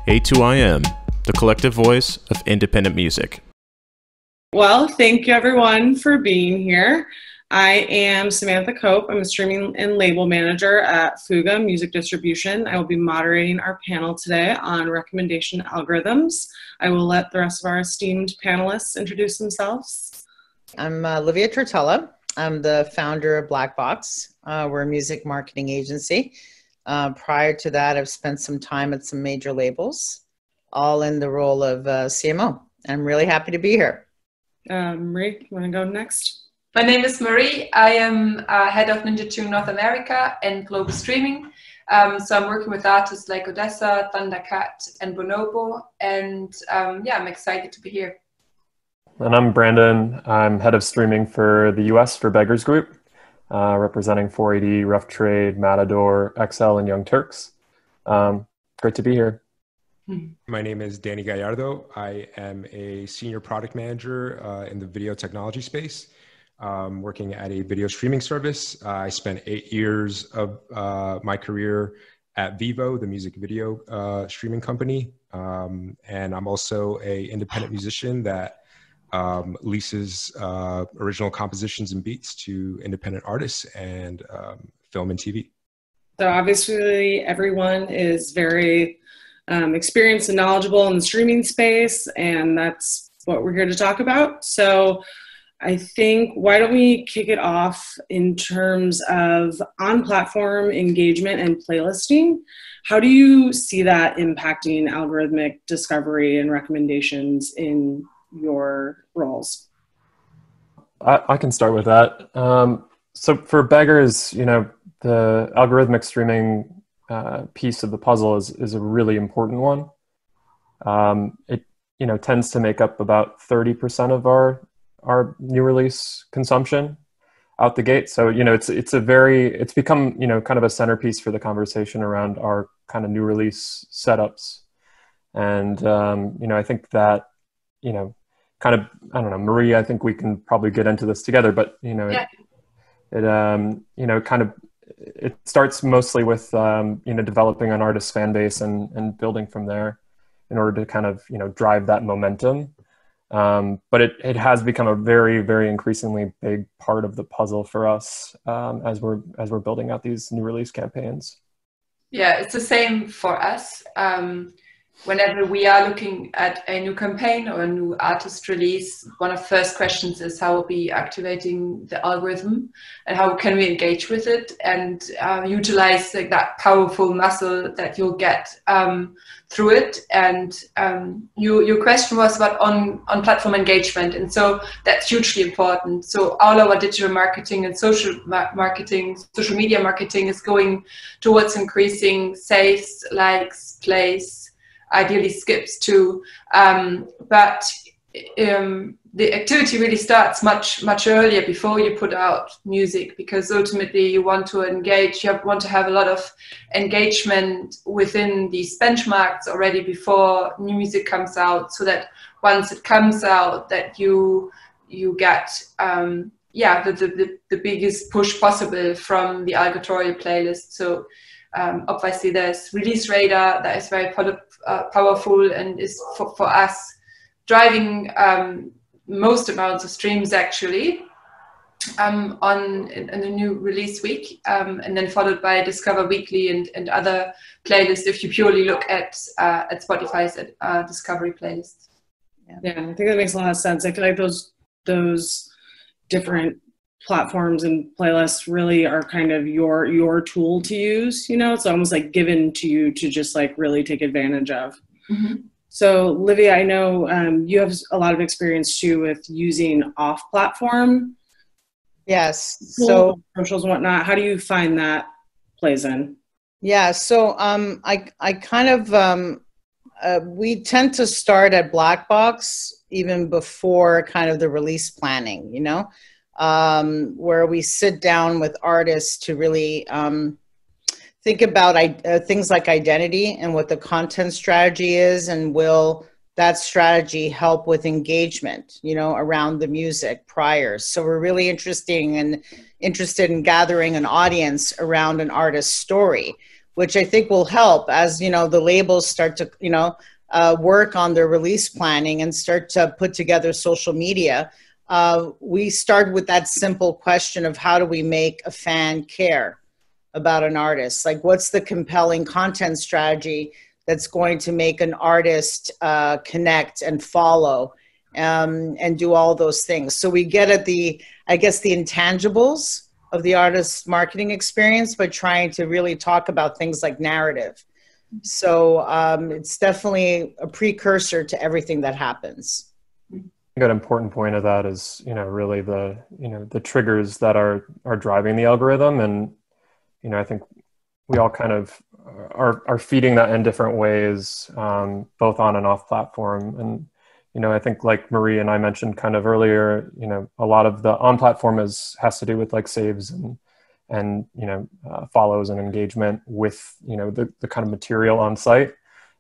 A2IM, the collective voice of independent music. Well, thank you everyone for being here. I am Samantha Cope. I'm a streaming and label manager at FUGA Music Distribution. I will be moderating our panel today on recommendation algorithms. I will let the rest of our esteemed panelists introduce themselves. I'm Livia Tortella. I'm the founder of BlackBox. We're a music marketing agency. Prior to that, I've spent some time at some major labels, all in the role of CMO. I'm really happy to be here. Marie, you want to go next? My name is Marie. I am head of Ninja Tune North America and global streaming. So I'm working with artists like Odessa, Thundercat, and Bonobo. And yeah, I'm excited to be here. And I'm Brandon. I'm head of streaming for the US for Beggars Group, representing 480, Rough Trade, Matador, XL, and Young Turks. Great to be here. My name is Danny Gallardo. I am a senior product manager in the video technology space, working at a video streaming service. I spent 8 years of my career at Vivo, the music video streaming company. And I'm also an independent musician that leases original compositions and beats to independent artists and film and TV. So obviously everyone is very experienced and knowledgeable in the streaming space, and that's what we're here to talk about. So I think, why don't we kick it off in terms of on-platform engagement and playlisting? How do you see that impacting algorithmic discovery and recommendations in your roles? I can start with that. So for Beggars, you know, the algorithmic streaming piece of the puzzle is a really important one. It tends to make up about 30% of our new release consumption out the gate. So it's become kind of a centerpiece for the conversation around our kind of new release setups. And I think that kind of, I don't know, Marie, I think we can probably get into this together, but it starts mostly with developing an artist's fan base and building from there in order to kind of drive that momentum. But it has become a very, very increasingly big part of the puzzle for us as we're building out these new release campaigns. Yeah, it's the same for us. Whenever we are looking at a new campaign or a new artist release, one of the first questions is how are we activating the algorithm and how can we engage with it and utilize that powerful muscle that you'll get through it. And your question was about on-platform engagement, and so that's hugely important. So all our digital marketing and social media marketing is going towards increasing saves, likes, plays, ideally skips too, but the activity really starts much earlier, before you put out music, because ultimately you want to engage, want to have a lot of engagement within these benchmarks already before new music comes out, so that once it comes out that you get the biggest push possible from the algorithm playlist. So obviously there's Release Radar that is very powerful and is for us driving most amounts of streams actually in a new release week, and then followed by Discover Weekly and other playlists if you purely look at Spotify's Discovery playlist. Yeah, I think that makes a lot of sense. I feel like those different platforms and playlists really are kind of your tool to use. It's almost like given to you to just like really take advantage of. Mm-hmm. So Livia, I know you have a lot of experience too with using off-platform. Yes. So socials and whatnot. How do you find that plays in? Yeah. So I kind of we tend to start at BlackBox even before kind of the release planning, where we sit down with artists to really think about things like identity and what the content strategy is, and will that strategy help with engagement, around the music prior. So we're really interested in gathering an audience around an artist's story, which I think will help as, you know, the labels start to, you know, work on their release planning and start to put together social media. We start with that simple question of how do we make a fan care about an artist? Like, what's the compelling content strategy that's going to make an artist connect and follow and do all those things? So we get at the, I guess, the intangibles of the artist's marketing experience by trying to really talk about things like narrative. So it's definitely a precursor to everything that happens. I think an important point of that is, you know, really the, you know, the triggers that are driving the algorithm. And, you know, I think we all kind of are feeding that in different ways, both on and off platform. And, you know, I think like Marie and I mentioned kind of earlier, you know, a lot of the on platform has to do with like saves and you know, follows and engagement with, you know, the kind of material on site.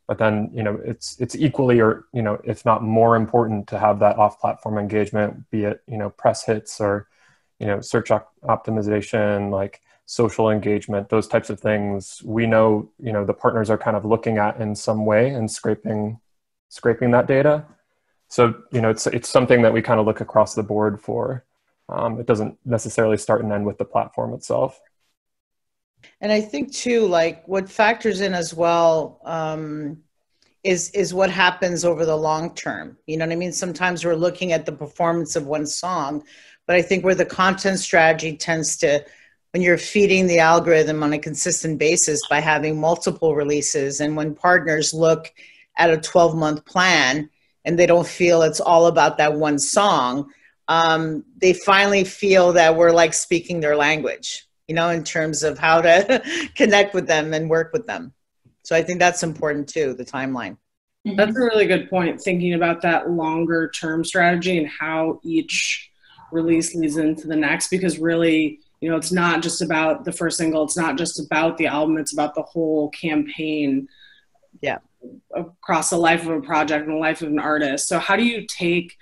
But then, you know, it's equally, or, you know, if not more important to have that off platform engagement, be it, you know, press hits or, you know, search optimization, like social engagement, those types of things. We know, you know, the partners are kind of looking at in some way and scraping that data. So, you know, it's something that we kind of look across the board for. It doesn't necessarily start and end with the platform itself. And I think too, like what factors in as well is what happens over the long term. You know what I mean? Sometimes we're looking at the performance of one song, but I think where the content strategy tends to, when you're feeding the algorithm on a consistent basis by having multiple releases, and when partners look at a 12-month plan and they don't feel it's all about that one song, they finally feel that we're like speaking their language, you know, in terms of how to connect with them and work with them. So I think that's important too, the timeline. That's a really good point, thinking about that longer term strategy and how each release leads into the next, because really, you know, it's not just about the first single, it's not just about the album, it's about the whole campaign. Yeah. Across the life of a project and the life of an artist. So how do you take,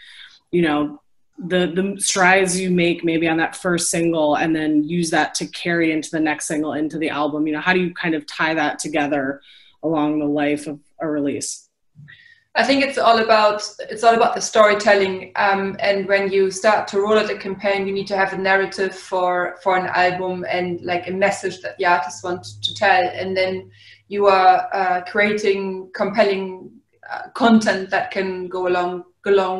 you know, the strides you make maybe on that first single and then use that to carry into the next single, into the album? You know, how do you kind of tie that together along the life of a release? I think it's all about the storytelling. And when you start to roll out a campaign, you need to have a narrative for an album and like a message that the artist wants to tell. And then you are creating compelling content that can go a long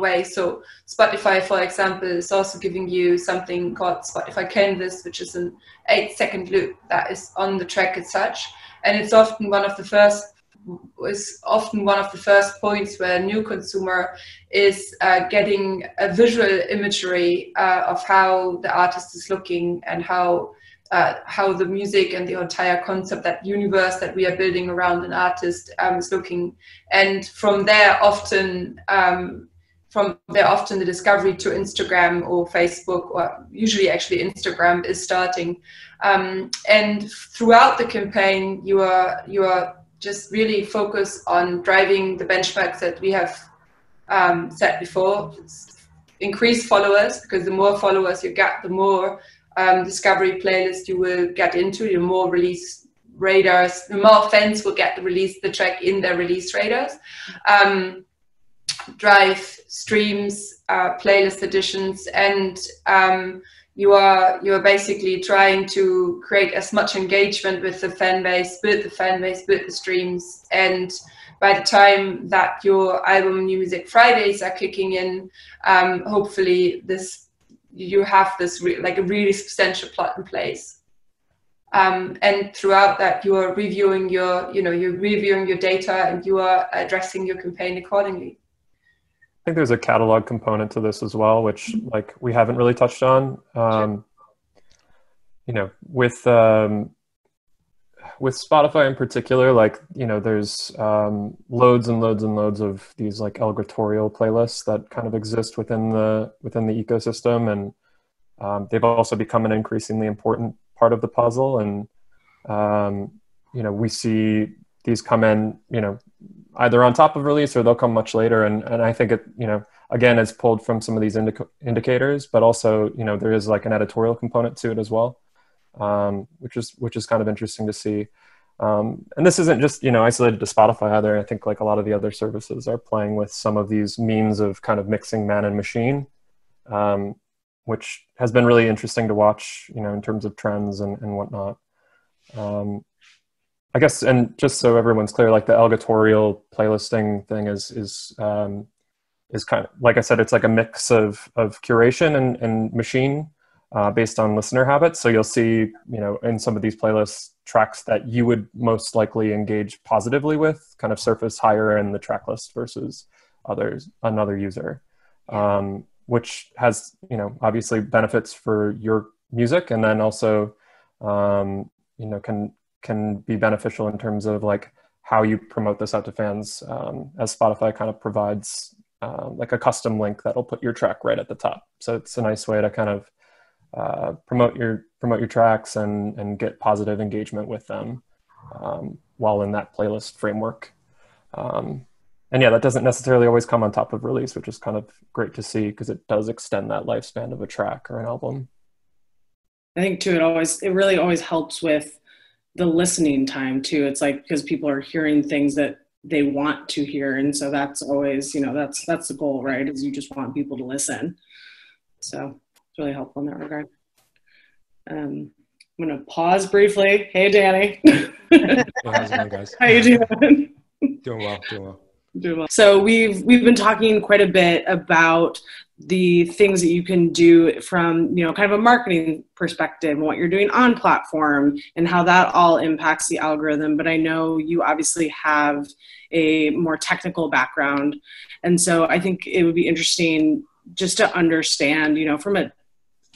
way. So Spotify, for example, is also giving you something called Spotify Canvas, which is an 8-second loop that is on the track as such. And it's often one of the first points where a new consumer is getting a visual imagery of how the artist is looking and how the music and the entire concept, that universe that we are building around an artist is looking. And from there often the discovery to Instagram or Facebook, or usually actually Instagram, is starting. And throughout the campaign, you are just really focused on driving the benchmarks that we have set before. Increase followers, because the more followers you get, the more discovery playlist you will get into, the more release radars, the more fans will get the track in their release radars. Drive streams, playlist additions, and you are basically trying to create as much engagement with the fan base, build the streams, and by the time that your album New Music Fridays are kicking in, hopefully you have this like a really substantial plot in place. And throughout that, you are reviewing your data and you are addressing your campaign accordingly. I think there's a catalog component to this as well, which like we haven't really touched on. Sure. You know, with Spotify in particular, like, you know, there's loads and loads and loads of these like algorithm playlists that kind of exist within the ecosystem, and they've also become an increasingly important part of the puzzle. And you know, we see these come in, you know, either on top of release or they'll come much later. And I think it, you know, again, it's pulled from some of these indicators, but also, you know, there is like an editorial component to it as well, which is kind of interesting to see. And this isn't just, isolated to Spotify either. I think like a lot of the other services are playing with some of these means of kind of mixing man and machine, which has been really interesting to watch, in terms of trends and whatnot. I guess, and just so everyone's clear, like the algatorial playlisting thing is kind of, like I said, it's like a mix of curation and machine based on listener habits. So you'll see, in some of these playlists, tracks that you would most likely engage positively with kind of surface higher in the track list versus another user, which has, obviously benefits for your music, and then also, can be beneficial in terms of like how you promote this out to fans, as Spotify kind of provides like a custom link that'll put your track right at the top. So it's a nice way to kind of promote your tracks and get positive engagement with them while in that playlist framework. And yeah, that doesn't necessarily always come on top of release, which is kind of great to see because it does extend that lifespan of a track or an album. I think too, it really always helps with the listening time too. It's like, because people are hearing things that they want to hear. And so that's always, that's the goal, right? Is you just want people to listen. So it's really helpful in that regard. I'm going to pause briefly. Hey, Danny. Hey, how's it going, guys? How you doing? Doing well. So we've been talking quite a bit about the things that you can do from, kind of a marketing perspective and what you're doing on platform and how that all impacts the algorithm. But I know you obviously have a more technical background. And so I think it would be interesting just to understand,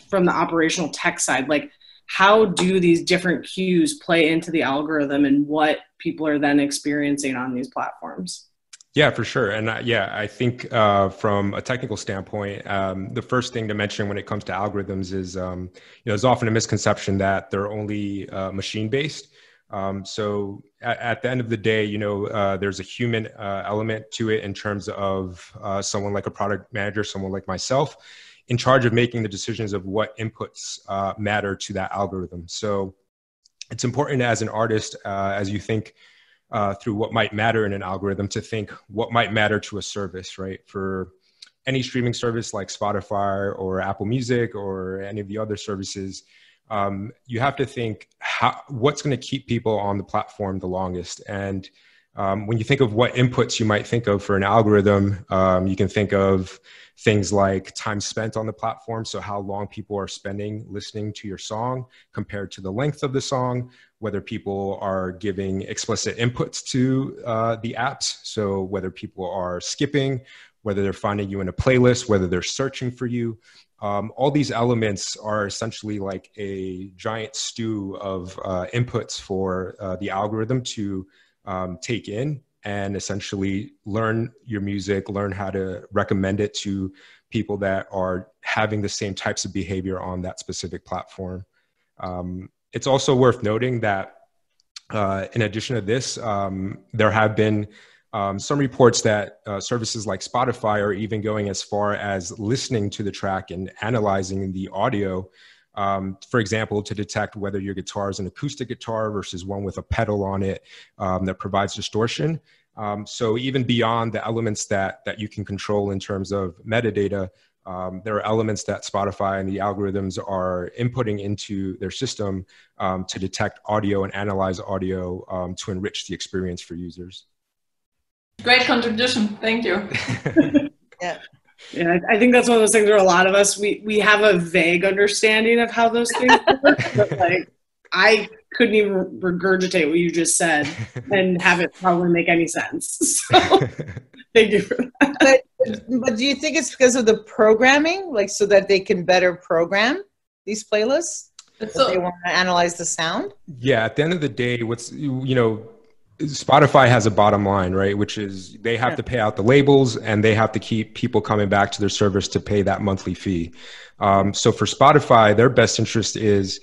from the operational tech side, like how do these different cues play into the algorithm and what people are then experiencing on these platforms? Yeah, for sure. And I think from a technical standpoint, the first thing to mention when it comes to algorithms is, there's often a misconception that they're only machine-based. So at the end of the day, there's a human element to it in terms of someone like a product manager, someone like myself, in charge of making the decisions of what inputs matter to that algorithm. So it's important as an artist, as you think through what might matter in an algorithm, to think what might matter to a service, right? For any streaming service like Spotify or Apple Music or any of the other services, you have to think what's going to keep people on the platform the longest. And when you think of what inputs you might think of for an algorithm, you can think of things like time spent on the platform. So how long people are spending listening to your song compared to the length of the song, whether people are giving explicit inputs to the apps. So whether people are skipping, whether they're finding you in a playlist, whether they're searching for you. All these elements are essentially like a giant stew of inputs for the algorithm to take in and essentially learn your music, learn how to recommend it to people that are having the same types of behavior on that specific platform. It's also worth noting that in addition to this, there have been some reports that services like Spotify are even going as far as listening to the track and analyzing the audio, for example, to detect whether your guitar is an acoustic guitar versus one with a pedal on it that provides distortion. So even beyond the elements that you can control in terms of metadata, there are elements that Spotify and the algorithms are inputting into their system to detect audio and analyze audio to enrich the experience for users. Great contribution. Thank you. Yeah. Yeah, I think that's one of those things where a lot of us, we have a vague understanding of how those things work, but like I couldn't even regurgitate what you just said and have it probably make any sense. So thank you for that. But do you think it's because of the programming, like so that they can better program these playlists? So, they want to analyze the sound? Yeah, at the end of the day, Spotify has a bottom line, right? Which is they have to pay out the labels and they have to keep people coming back to their service to pay that monthly fee. So for Spotify, their best interest is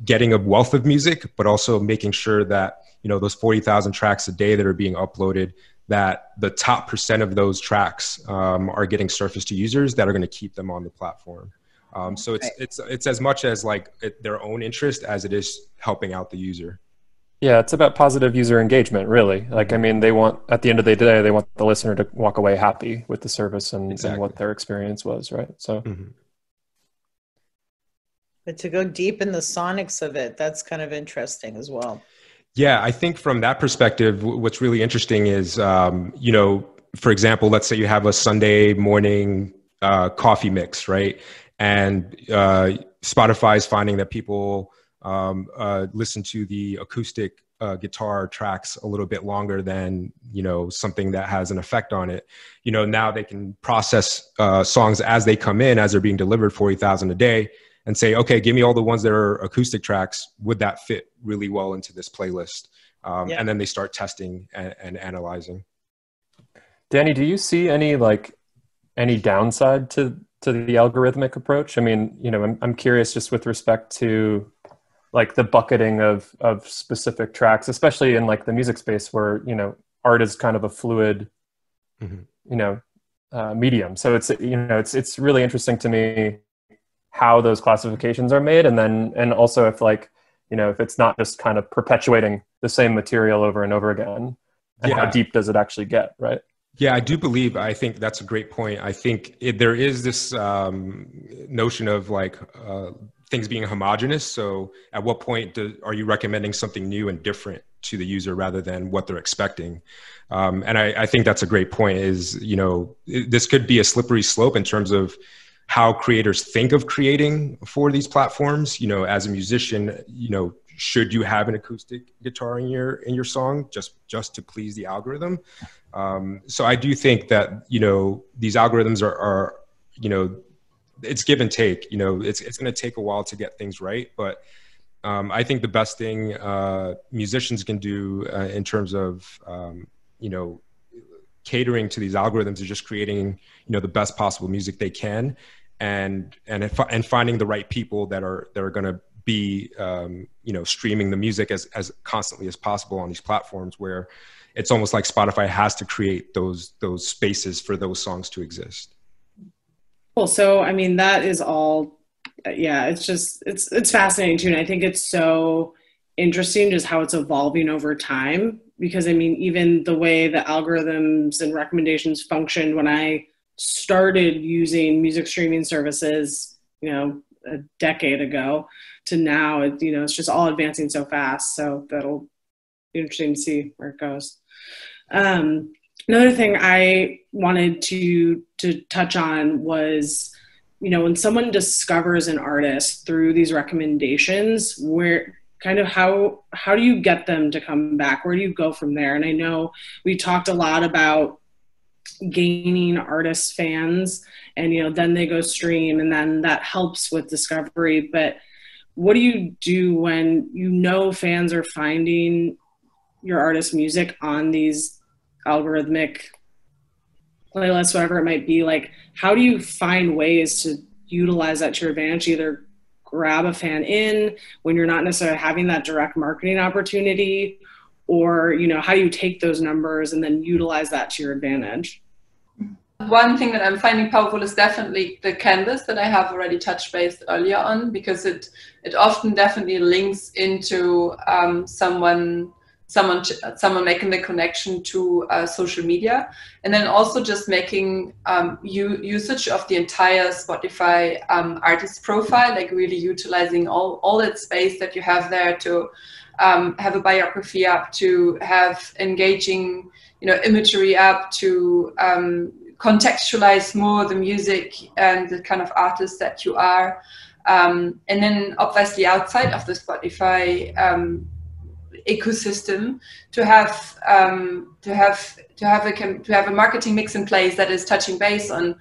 getting a wealth of music, but also making sure that, those 40,000 tracks a day that are being uploaded, that the top % of those tracks are getting surfaced to users that are going to keep them on the platform. So it's as much as like their own interest as it is helping out the user. Yeah, it's about positive user engagement, really. Like, I mean, they want, at the end of the day, they want the listener to walk away happy with the service and what their experience was, right? So, but to go deep in the sonics of it, that's kind of interesting as well. Yeah, I think from that perspective, what's really interesting is, you know, for example, let's say you have a Sunday morning coffee mix, right? And Spotify is finding that people listen to the acoustic guitar tracks a little bit longer than, you know, something that has an effect on it. You know, now they can process songs as they come in, as they're being delivered, 40,000 a day, and say, okay, give me all the ones that are acoustic tracks. Would that fit really well into this playlist? And then they start testing and analyzing. Danny, do you see any downside to the algorithmic approach? I mean, you know, I'm curious just with respect to like the bucketing of specific tracks, especially in like the music space where, you know, art is kind of a fluid, you know, medium. So it's, you know, it's really interesting to me how those classifications are made. And also if like, you know, if it's not just kind of perpetuating the same material over and over again, and how deep does it actually get, right? Yeah, I think that's a great point. I think there is this notion of like things being homogenous. So at what point are you recommending something new and different to the user rather than what they're expecting? And I think that's a great point is, you know, this could be a slippery slope in terms of how creators think of creating for these platforms. You know, as a musician, you know, should you have an acoustic guitar in your song just to please the algorithm? So I do think that, you know, these algorithms are you know, it's give and take. You know, it's going to take a while to get things right, but I think the best thing musicians can do in terms of you know, catering to these algorithms is just creating, you know, the best possible music they can, and finding the right people that are going to be you know, streaming the music as constantly as possible on these platforms, where it's almost like Spotify has to create those spaces for those songs to exist. Cool. So I mean, that is all, yeah, it's just it's fascinating too, and I think it's so interesting just how it's evolving over time, because I mean, even the way the algorithms and recommendations functioned when I started using music streaming services, you know, a decade ago to now, you know, it's just all advancing so fast. So that'll be interesting to see where it goes. Another thing I wanted to touch on was, you know, when someone discovers an artist through these recommendations, where kind of how do you get them to come back? Where do you go from there? And I know we talked a lot about gaining artist fans, and, you know, then they go stream, and then that helps with discovery. But what do you do when, you know, fans are finding your artist music on these algorithmic playlists, whatever it might be? Like, how do you find ways to utilize that to your advantage? Either grab a fan in when you're not necessarily having that direct marketing opportunity, or, you know, how do you take those numbers and then utilize that to your advantage? One thing that I'm finding powerful is definitely the canvas that I have already touched base earlier on, because it often definitely links into someone making the connection to social media, and then also just making usage of the entire Spotify artist profile, like really utilizing all that space that you have there to have a biography up, to have engaging, you know, imagery up, to contextualize more the music and the kind of artist that you are, and then obviously outside of the Spotify ecosystem, to have a marketing mix in place that is touching base on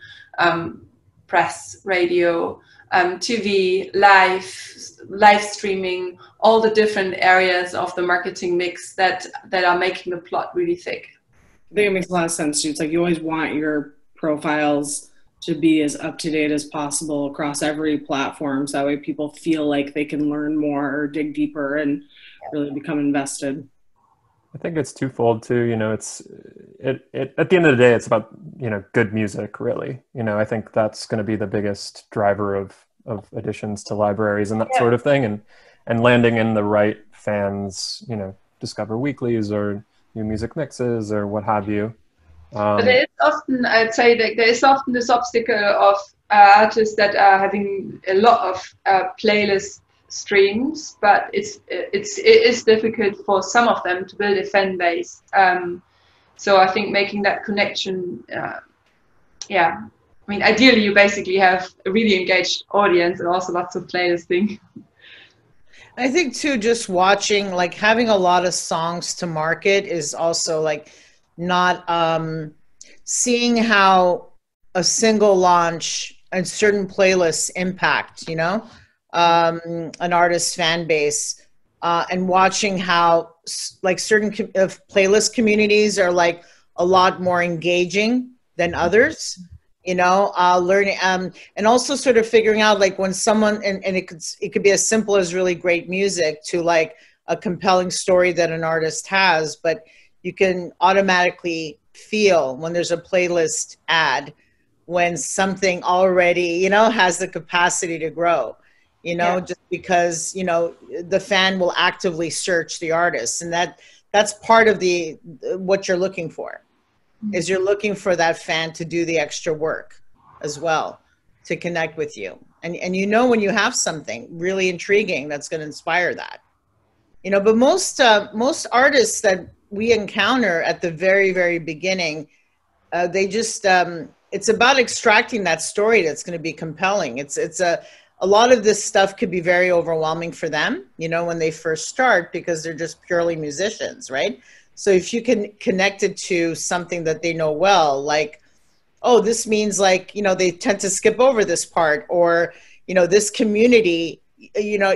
press, radio, TV, live streaming, all the different areas of the marketing mix that are making the plot really thick. I think it makes a lot of sense too. It's like you always want your profiles to be as up to date as possible across every platform, so that way people feel like they can learn more or dig deeper and really become invested. I think it's twofold too. You know, at the end of the day, it's about, you know, good music, really. You know, I think that's going to be the biggest driver of additions to libraries and that sort of thing, and landing in the right fans, you know, discover weeklies or new music mixes or what have you. But there is often, I'd say that there is often this obstacle of artists that are having a lot of playlist streams, but it is difficult for some of them to build a fan base. So I think making that connection, I mean, ideally you basically have a really engaged audience and also lots of playlisting. I think too, just watching, like having a lot of songs to market is also like not seeing how a single launch and certain playlists impact, you know, an artist's fan base, and watching how like certain playlist communities are like a lot more engaging than others, you know, learning, and also sort of figuring out like when someone, and it could be as simple as really great music to like a compelling story that an artist has, but you can automatically feel when there's a playlist ad, when something already, you know, has the capacity to grow, you know, just because, you know, the fan will actively search the artist. And that's part of what you're looking for, is you're looking for that fan to do the extra work as well, to connect with you. And you know, when you have something really intriguing that's going to inspire that, you know, but most artists that we encounter at the very, very beginning, they just, it's about extracting that story that's going to be compelling. It's a lot of this stuff could be very overwhelming for them, you know, when they first start, because they're just purely musicians, right? So if you can connect it to something that they know well, like, oh, this means like, you know, they tend to skip over this part, or, you know, this community, you know,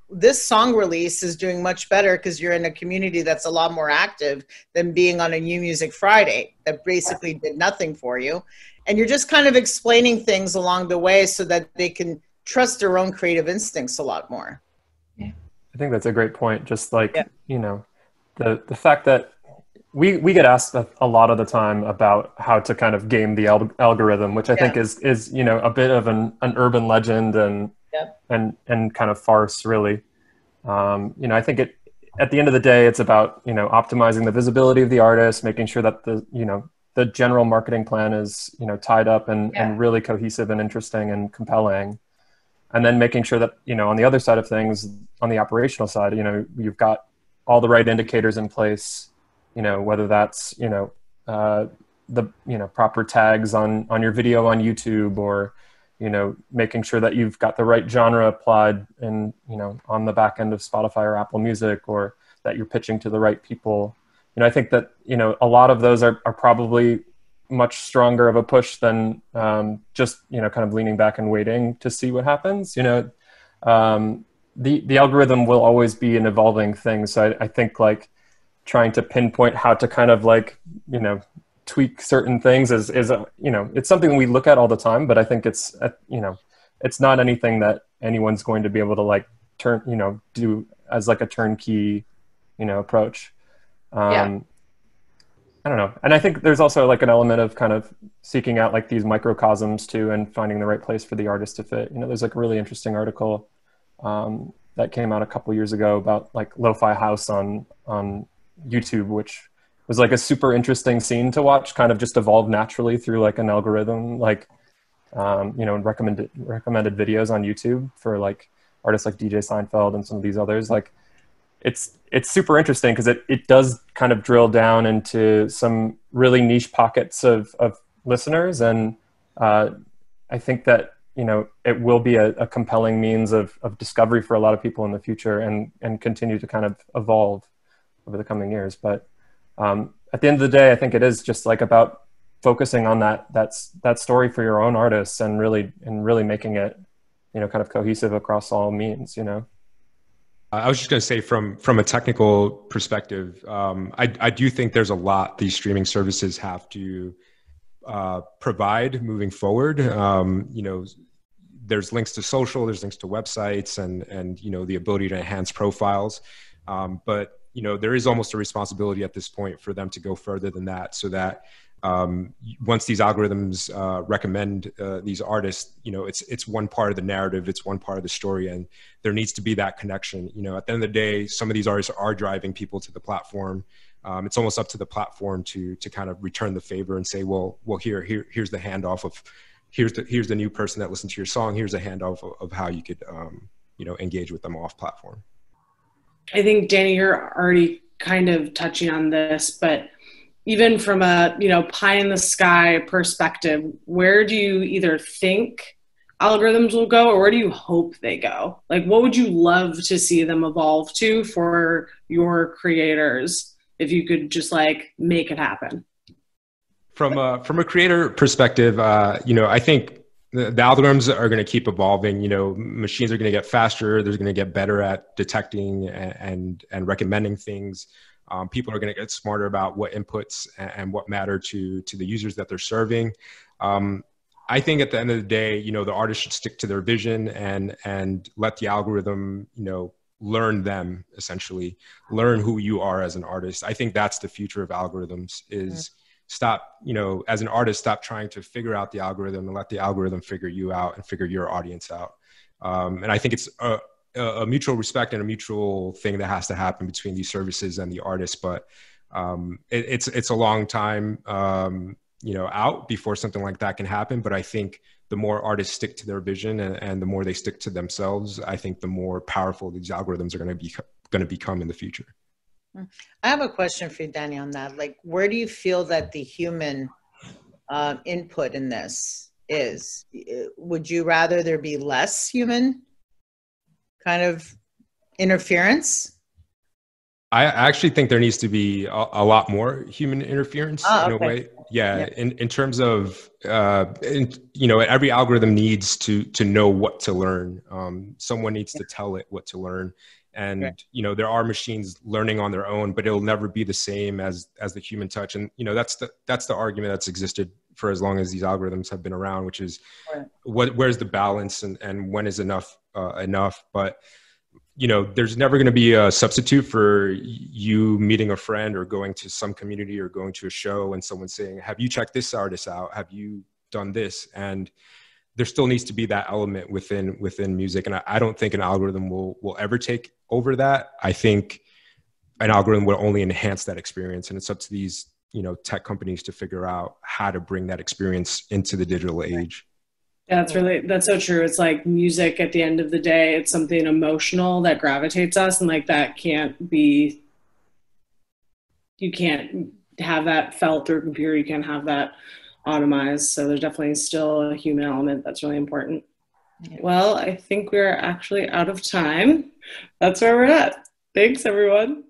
this song release is doing much better because you're in a community that's a lot more active than being on a New Music Friday that basically did nothing for you. And you're just kind of explaining things along the way so that they can trust their own creative instincts a lot more. I think that's a great point. Just like, you know, the fact that we get asked a lot of the time about how to kind of game the algorithm, which I think is, you know, a bit of an urban legend and kind of farce, really. You know, I think at the end of the day, it's about, you know, optimizing the visibility of the artist, making sure that the general marketing plan is, you know, tied up and really cohesive and interesting and compelling. And then making sure that, you know, on the other side of things, on the operational side, you know, you've got all the right indicators in place, you know, whether that's, you know, the, you know, proper tags on your video on YouTube, or, you know, making sure that you've got the right genre applied and, you know, on the back end of Spotify or Apple Music, or that you're pitching to the right people. You know, I think that, you know, a lot of those are probably much stronger of a push than just, you know, kind of leaning back and waiting to see what happens. You know, the algorithm will always be an evolving thing. So I think like trying to pinpoint how to kind of like, you know, tweak certain things is you know, it's something we look at all the time, but I think it's, you know, it's not anything that anyone's going to be able to like do as like a turnkey, you know, approach. I don't know. And I think there's also like an element of kind of seeking out like these microcosms too, and finding the right place for the artist to fit. You know, there's like a really interesting article that came out a couple years ago about like lo-fi house on YouTube, which was like a super interesting scene to watch, kind of just evolve naturally through like an algorithm, like, you know, recommended videos on YouTube for like artists like DJ Seinfeld and some of these others. Like it's super interesting because it does kind of drill down into some really niche pockets of listeners. And I think that, you know, it will be a compelling means of discovery for a lot of people in the future, and continue to kind of evolve over the coming years. But at the end of the day, I think it is just like about focusing on that story for your own artists, and really making it, you know, kind of cohesive across all means, you know. I was just going to say from a technical perspective, I do think there's a lot these streaming services have to provide moving forward. You know, there's links to social, there's links to websites, and you know, the ability to enhance profiles. But you know, there is almost a responsibility at this point for them to go further than that, so that once these algorithms recommend these artists, it's one part of the narrative, it's one part of the story, and there needs to be that connection. At the end of the day, some of these artists are driving people to the platform. It's almost up to the platform to kind of return the favor and say, well, here's the handoff of, here's the new person that listened to your song. Here's a handoff of how you could, engage with them off platform. I think, Danny, you're already kind of touching on this, but even from a, pie in the sky perspective, where do you either think algorithms will go, or where do you hope they go? Like, what would you love to see them evolve to for your creators if you could just make it happen? From a creator perspective, I think the algorithms are going to keep evolving. Machines are going to get faster. They're going to get better at detecting and recommending things. People are going to get smarter about what inputs and what matter to the users that they're serving. I think at the end of the day, the artist should stick to their vision and let the algorithm, learn them, essentially learn who you are as an artist. I think that's the future of algorithms is stop, as an artist, stop trying to figure out the algorithm and let the algorithm figure you out and figure your audience out. And I think it's a mutual respect and a mutual thing that has to happen between these services and the artists. But it's a long time, out before something like that can happen. But I think the more artists stick to their vision and the more they stick to themselves, I think the more powerful these algorithms are going to become in the future. I have a question for you, Danny, on that. Where do you feel that the human input in this is? Would you rather there be less human kind of interference? I actually think there needs to be a lot more human interference in a way. Yeah. In terms of, every algorithm needs to know what to learn. Someone needs to tell it what to learn. And, there are machines learning on their own, but it'll never be the same as the human touch. And, that's the argument that's existed for as long as these algorithms have been around, which is where's the balance and when is enough enough. But, there's never going to be a substitute for you meeting a friend or going to some community or going to a show and someone saying, have you checked this artist out? Have you done this? And there still needs to be that element within music. And I don't think an algorithm will ever take over that. I think an algorithm will only enhance that experience. And it's up to these, tech companies to figure out how to bring that experience into the digital age. Yeah, that's so true. It's like music at the end of the day, it's something emotional that gravitates us, and that can't be, you can't have that felt through a computer, you can't have that automized. So there's definitely still a human element that's really important. Yeah. Well, I think we're actually out of time. That's where we're at. Thanks, everyone.